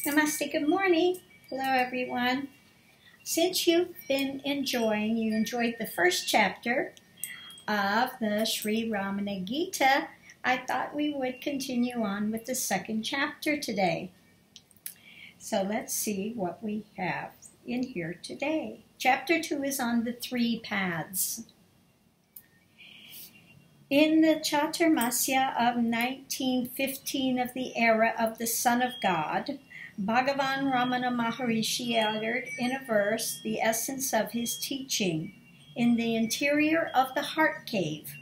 Namaste, good morning. Hello, everyone. Since you enjoyed the first chapter of the Sri Ramana Gita, I thought we would continue on with the second chapter today. So let's see what we have in here today. Chapter 2 is on the three paths. In the Chaturmasya of 1915 of the era of the Son of God, Bhagavan Ramana Maharishi uttered in a verse the essence of his teaching in the interior of the heart cave.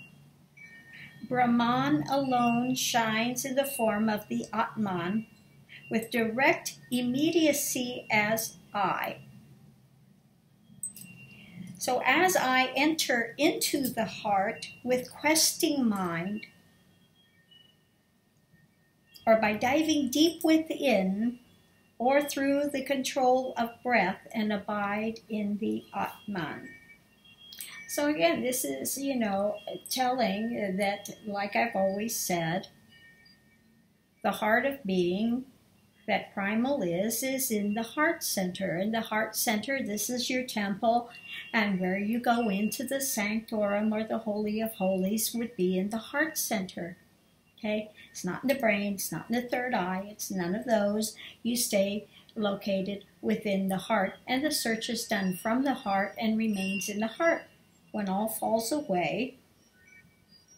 Brahman alone shines in the form of the Atman with direct immediacy as I. So as I enter into the heart with questing mind, or by diving deep within, or through the control of breath and abide in the Atman. So again, this is, telling that, like I've always said, the heart of being, that primal is in the heart center. In the heart center, this is your temple, and where you go into the sanctorum or the Holy of Holies would be in the heart center. Okay? It's not in the brain, it's not in the third eye, it's none of those. You stay located within the heart, and the search is done from the heart and remains in the heart. When all falls away,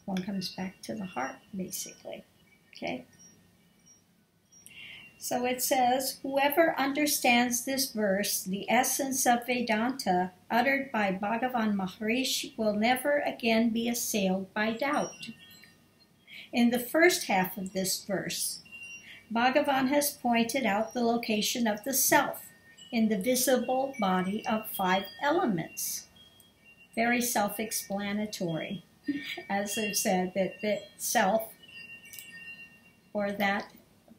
one comes back to the heart, basically. Okay? So it says, whoever understands this verse, the essence of Vedanta, uttered by Bhagavan Maharishi, will never again be assailed by doubt. In the first half of this verse, Bhagavan has pointed out the location of the self in the visible body of 5 elements. Very self-explanatory. As I've said, that the self, or that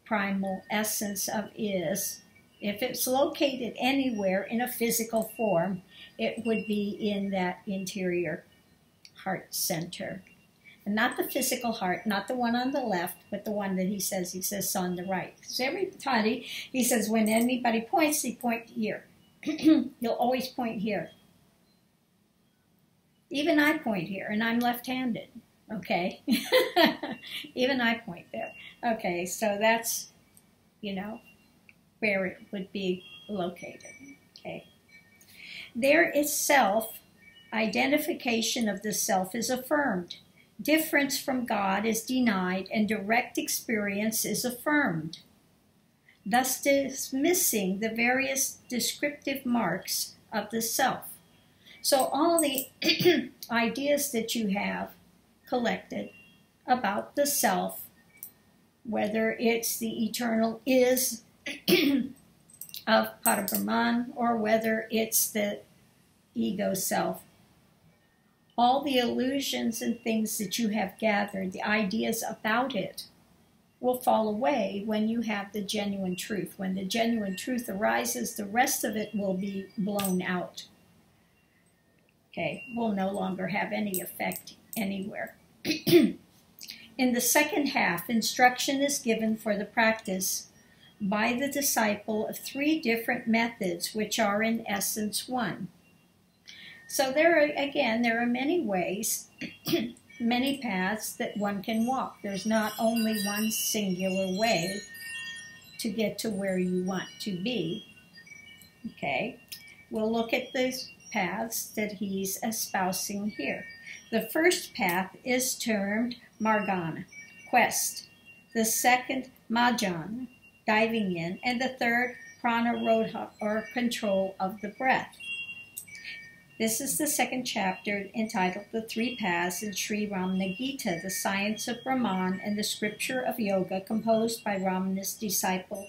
primal essence of is, if it's located anywhere in a physical form, it would be in that interior heart center. And not the physical heart, not the one on the left, but the one that he says on the right. Because everybody, he says, when anybody points, they point here. You'll always point here. Even I point here, and I'm left-handed, okay? Even I point there. Okay, so that's, where it would be located, okay? There is self, identification of the self is affirmed. Difference from God is denied, and direct experience is affirmed, thus dismissing the various descriptive marks of the self. So all the ideas that you have collected about the self, whether it's the eternal is of Parabrahman, or whether it's the ego self, all the illusions and things that you have gathered, the ideas about it, will fall away when you have the genuine truth. When the genuine truth arises, the rest of it will be blown out. Okay, will no longer have any effect anywhere. In the second half, instruction is given for the practice by the disciple of 3 different methods, which are in essence one. So there are many ways, many paths that one can walk. There's not only one singular way to get to where you want to be. Okay, we'll look at these paths that he's espousing here. The first path is termed Margana, quest. The second, Majjana, diving in. And the third, Pranarodha, or control of the breath. This is the second chapter entitled The Three Paths in Sri Ramana Gita, the science of Brahman and the scripture of yoga, composed by Ramana's disciple,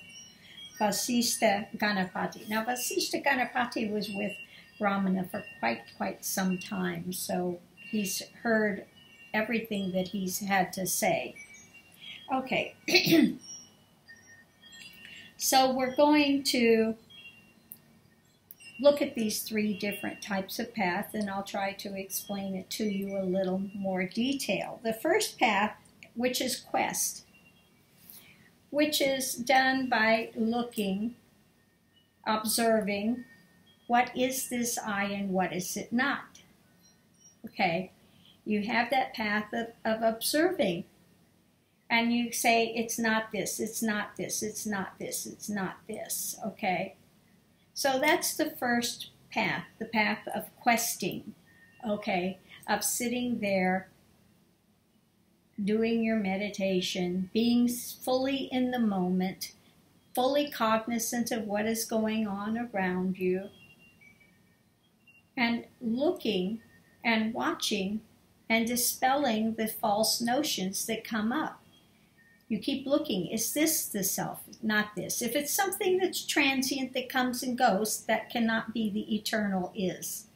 Vasishtha Ganapati. Now, Vasishtha Ganapati was with Ramana for quite some time, so he's heard everything that he's had to say. Okay, so we're going to look at these 3 different types of path, and I'll try to explain it to you a little more detail. The first path, which is quest. which is done by looking, observing, what is this I and what is it not? Okay, you have that path of observing, and you say, it's not this, it's not this, it's not this, it's not this, okay? So that's the first path, the path of questing, okay, of sitting there, doing your meditation, being fully in the moment, fully cognizant of what is going on around you, and looking and watching and dispelling the false notions that come up. You keep looking, is this the self? Not this. If it's something that's transient that comes and goes, that cannot be the eternal is.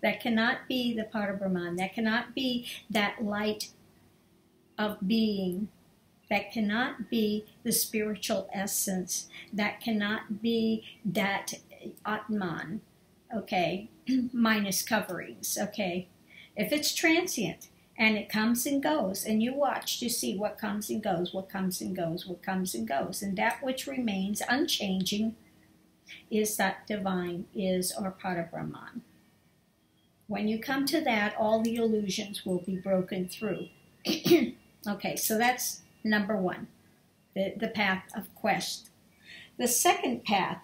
That cannot be the Parabrahman. That cannot be that light of being. That cannot be the spiritual essence. That cannot be that Atman, okay, minus coverings, okay. If it's transient and it comes and goes, and you watch to see what comes and goes, what comes and goes, what comes and goes, and that which remains unchanging is that divine is or Parabrahman. When you come to that, all the illusions will be broken through. Okay, so that's number one, the path of quest. The second path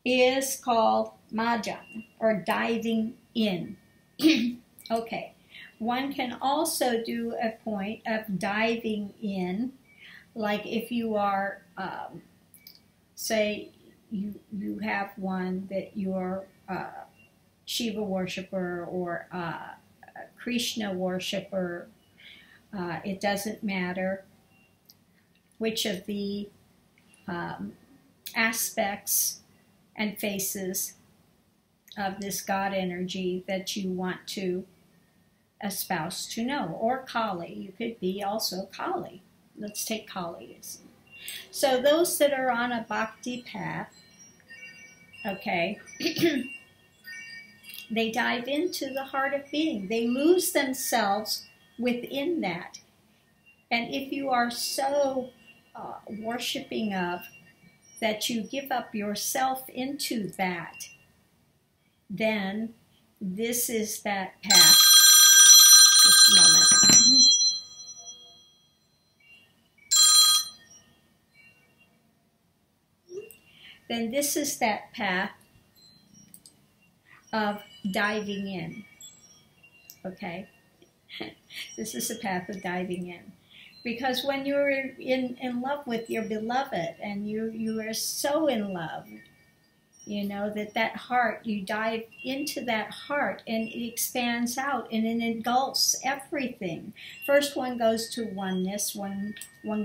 is called Majan, or diving in. Okay, one can also do a point of diving in, like if you are, say, you have one that you're Shiva worshiper or Krishna worshiper. It doesn't matter which of the aspects and faces of this God energy that you want to espouse to know. Or Kali. You could be also Kali. Let's take Kali. So those that are on a bhakti path, okay, they dive into the heart of being. They lose themselves within that. And if you are so worshiping of that you give up yourself into that, then this is that path. Just a moment. Then this is that path of diving in. Okay? This is the path of diving in. Because when you're in love with your beloved, and you are so in love, you know, that heart, you dive into that heart and it expands out and it engulfs everything. First one goes to oneness, one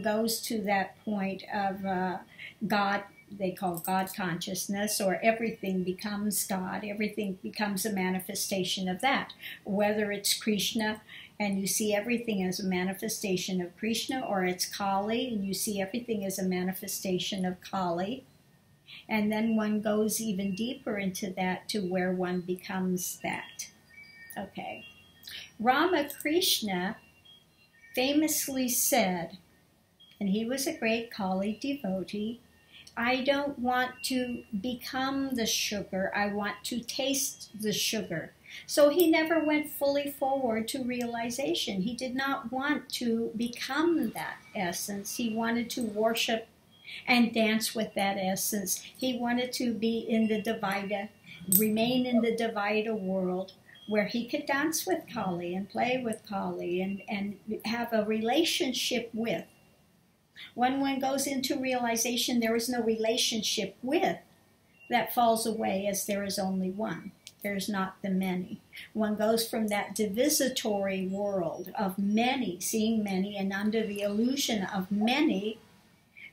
goes to that point of God, they call God consciousness, or everything becomes God, everything becomes a manifestation of that. Whether it's Krishna, and you see everything as a manifestation of Krishna, or it's Kali, and you see everything as a manifestation of Kali. And then one goes even deeper into that to where one becomes that. Okay. Ramakrishna famously said, and he was a great Kali devotee, I don't want to become the sugar, I want to taste the sugar. So he never went fully forward to realization. He did not want to become that essence. He wanted to worship and dance with that essence. He wanted to be in the Dvaita, remain in the Dvaita world, where he could dance with Kali and play with Kali and have a relationship with. When one goes into realization there is no relationship with, that falls away as there is only one. There's not the many. One goes from that divisatory world of many, seeing many, and under the illusion of many,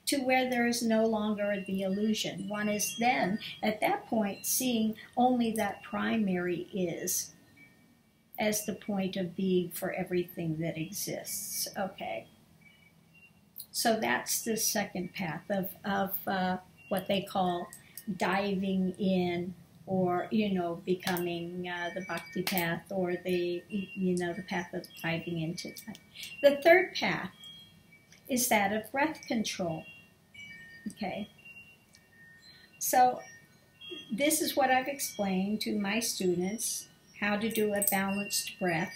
to where there is no longer the illusion. One is then, at that point, seeing only that primary is as the point of being for everything that exists. Okay. So that's the second path of what they call diving in, or, you know, becoming the bhakti path, or the, you know, the path of diving into that. The third path is that of breath control. Okay, so this is what I've explained to my students, how to do a balanced breath,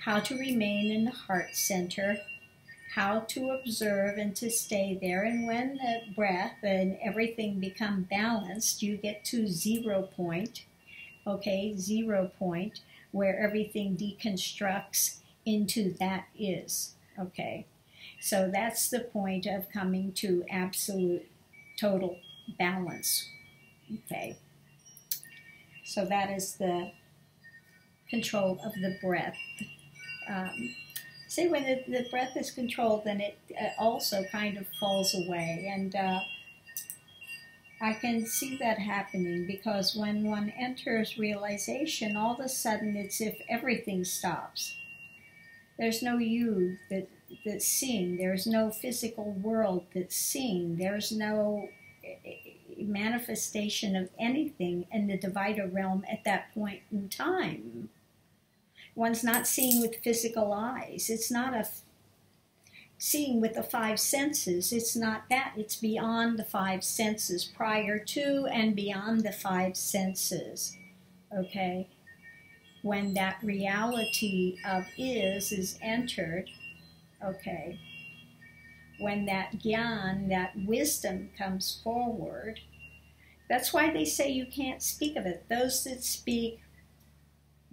how to remain in the heart center, how to observe and to stay there. And when the breath and everything become balanced, you get to 0 point, okay, 0 point, where everything deconstructs into that is, okay. So that's the point of coming to absolute total balance, okay. So that is the control of the breath. See, when the breath is controlled, then it also kind of falls away. And I can see that happening because when one enters realization, all of a sudden it's if everything stops. There's no you that's seeing. There's no physical world that's seeing. There's no manifestation of anything in the Divida realm at that point in time. One's not seeing with physical eyes. It's not a seeing with the 5 senses. It's not that. It's beyond the 5 senses, prior to and beyond the 5 senses. Okay? When that reality of is entered, okay, when that gyan, that wisdom comes forward, that's why they say you can't speak of it. Those that speak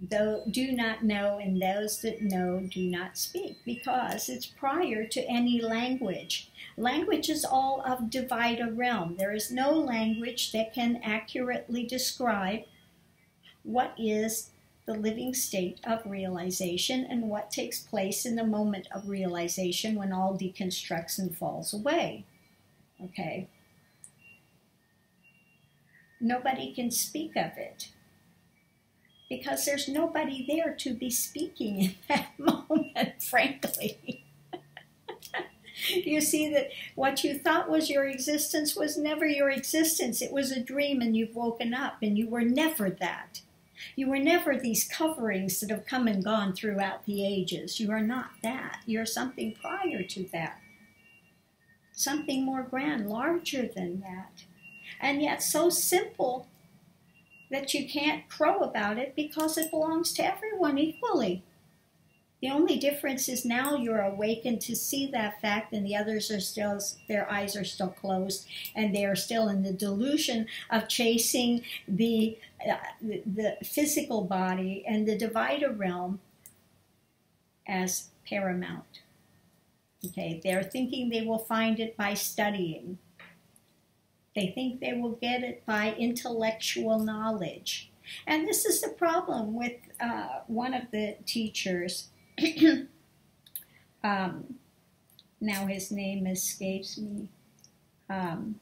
do not know, and those that know do not speak, because it's prior to any language. Language is all of Divida realm. There is no language that can accurately describe what is the living state of realization and what takes place in the moment of realization when all deconstructs and falls away. Okay? Nobody can speak of it, because there's nobody there to be speaking in that moment, frankly. You see that what you thought was your existence was never your existence. It was a dream, and you've woken up, and you were never that. You were never these coverings that have come and gone throughout the ages. You are not that. You're something prior to that. Something more grand, larger than that. And yet so simple that you can't crow about it because it belongs to everyone equally. The only difference is now you're awakened to see that fact, and the others are still, their eyes are still closed, and they are still in the delusion of chasing the physical body and the Divida realm as paramount. Okay, they're thinking they will find it by studying. They think they will get it by intellectual knowledge. And this is the problem with one of the teachers. Now his name escapes me. What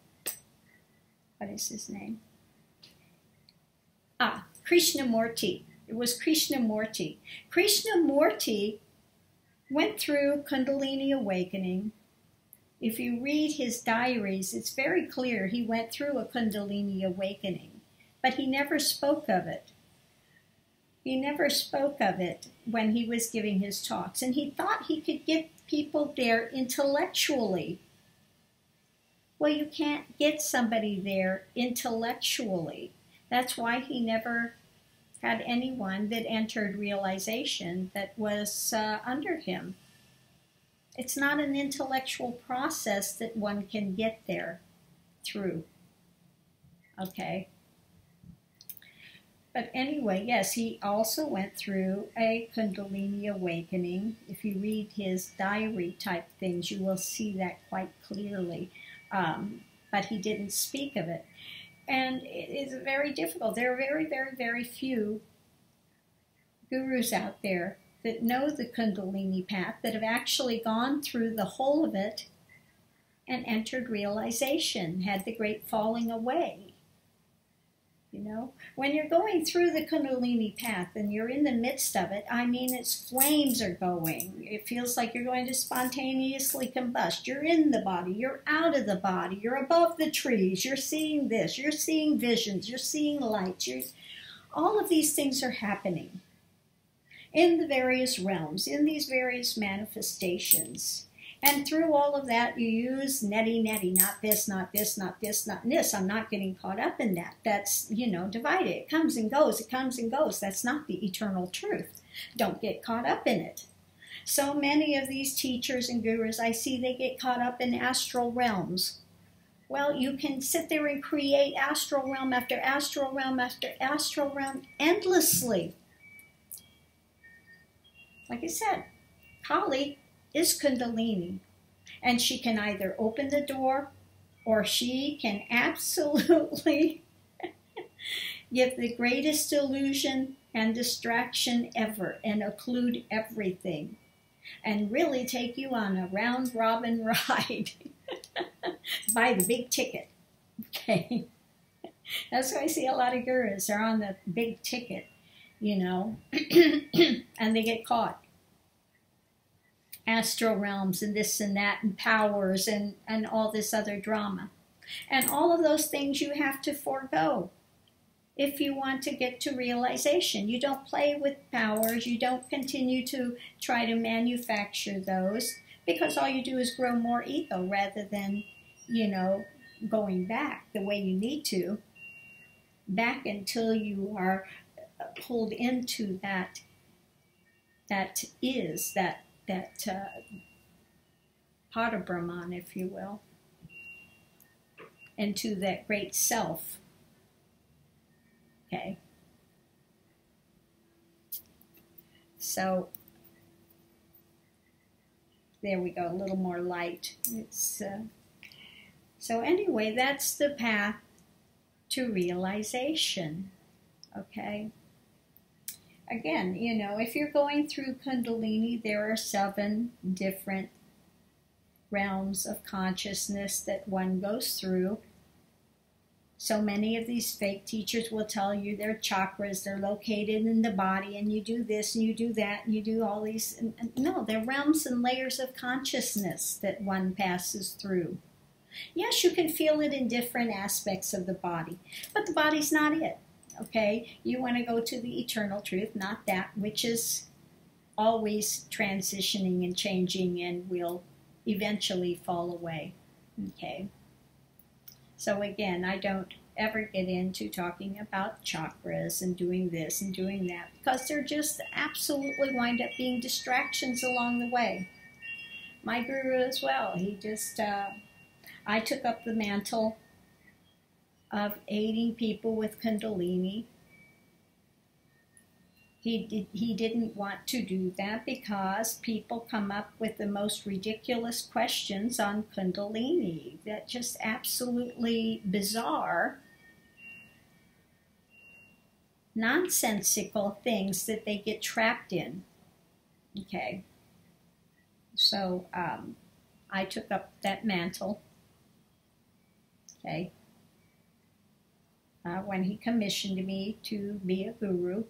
is his name? Krishnamurti. It was Krishnamurti. Krishnamurti went through Kundalini awakening. If you read his diaries, it's very clear he went through a Kundalini awakening, but he never spoke of it. He never spoke of it when he was giving his talks, and he thought he could get people there intellectually. Well, you can't get somebody there intellectually. That's why he never had anyone that entered realization that was under him. It's not an intellectual process that one can get there through. Okay? But anyway, yes, he also went through a Kundalini awakening. If you read his diary type things, you will see that quite clearly. But he didn't speak of it. And it is very difficult. There are very, very, very few gurus out there that know the Kundalini path, that have actually gone through the whole of it and entered realization, had the great falling away. You know, when you're going through the Kundalini path and you're in the midst of it, I mean, its flames are going. It feels like you're going to spontaneously combust. You're in the body. You're out of the body. You're above the trees. You're seeing this. You're seeing visions. You're seeing lights. All of these things are happening in the various realms, in these various manifestations. And through all of that, you use neti, not this, not this, not this, not this. I'm not getting caught up in that. That's, divided. It comes and goes. It comes and goes. That's not the eternal truth. Don't get caught up in it. So many of these teachers and gurus, I see they get caught up in astral realms. Well, you can sit there and create astral realm after astral realm after astral realm endlessly. Like I said, Kali is Kundalini, and she can either open the door or she can absolutely give the greatest illusion and distraction ever and occlude everything and really take you on a round-robin ride. Buy the big ticket, okay? That's why I see a lot of gurus. They're on the big ticket, and they get caught. Astral realms and this and that and powers and all this other drama. And all of those things you have to forego if you want to get to realization. You don't play with powers. You don't continue to try to manufacture those, because all you do is grow more ego rather than, going back the way you need to, back until you are pulled into that Brahman, if you will, into that great self. Okay. So there we go, a little more light. So anyway, that's the path to realization. Okay. Again, if you're going through Kundalini, there are 7 different realms of consciousness that one goes through. So many of these fake teachers will tell you their chakras, they're located in the body, and you do this and you do that and you do all these. No, they're realms and layers of consciousness that one passes through. Yes, you can feel it in different aspects of the body, but the body's not it. Okay, you want to go to the eternal truth, not that which is always transitioning and changing and will eventually fall away. Okay, so again, I don't ever get into talking about chakras and doing this and doing that, because they're just absolutely wind up being distractions along the way. My guru as well, he just, I took up the mantle of aiding people with Kundalini. He didn't want to do that because people come up with the most ridiculous questions on Kundalini. That just absolutely bizarre, nonsensical things that they get trapped in. Okay. So I took up that mantle. Okay. When he commissioned me to be a guru.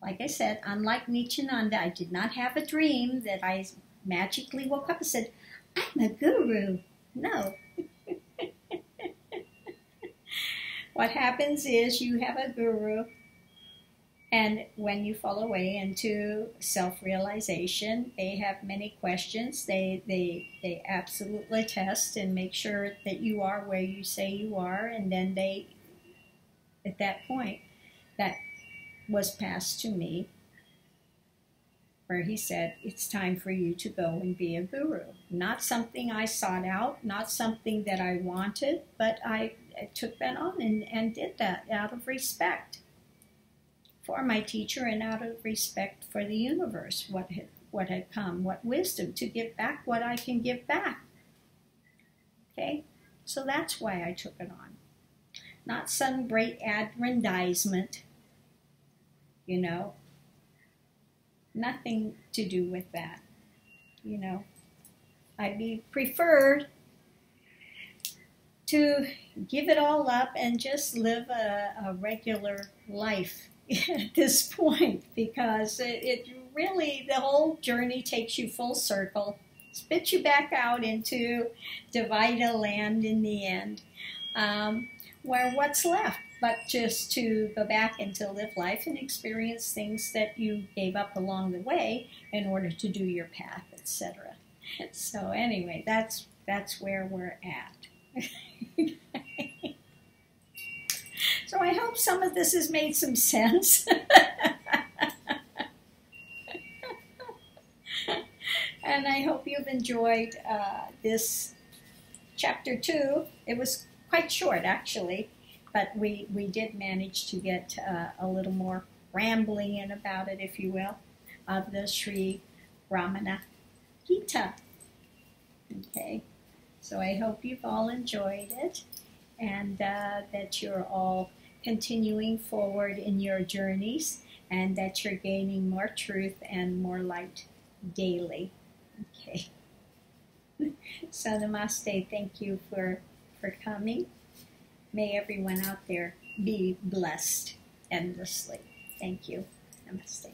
Like I said, unlike Nityananda, I did not have a dream that I magically woke up and said, I'm a guru. No. What happens is you have a guru, and when you fall away into self-realization, they have many questions. They absolutely test and make sure that you are where you say you are, and then they, at that point, that was passed to me, where he said, it's time for you to go and be a guru. Not something I sought out, not something that I wanted, but I took that on and did that out of respect for my teacher and out of respect for the universe, what had come, what wisdom, to give back what I can give back. Okay? So that's why I took it on. Not some great aggrandizement, nothing to do with that. I'd be preferred to give it all up and just live a regular life at this point, because it really, the whole journey takes you full circle, spits you back out into Divida land in the end, where what's left but just to go back and to live life and experience things that you gave up along the way in order to do your path, etc. So anyway, that's where we're at. So I hope some of this has made some sense. And I hope you've enjoyed this chapter 2. It was quite short, actually, but we did manage to get a little more rambling in about it, if you will, of the Sri Ramana Gita. Okay, so I hope you've all enjoyed it, and that you're all continuing forward in your journeys, and that you're gaining more truth and more light daily. Okay. So namaste. Thank you for coming. May everyone out there be blessed endlessly. Thank you. Namaste.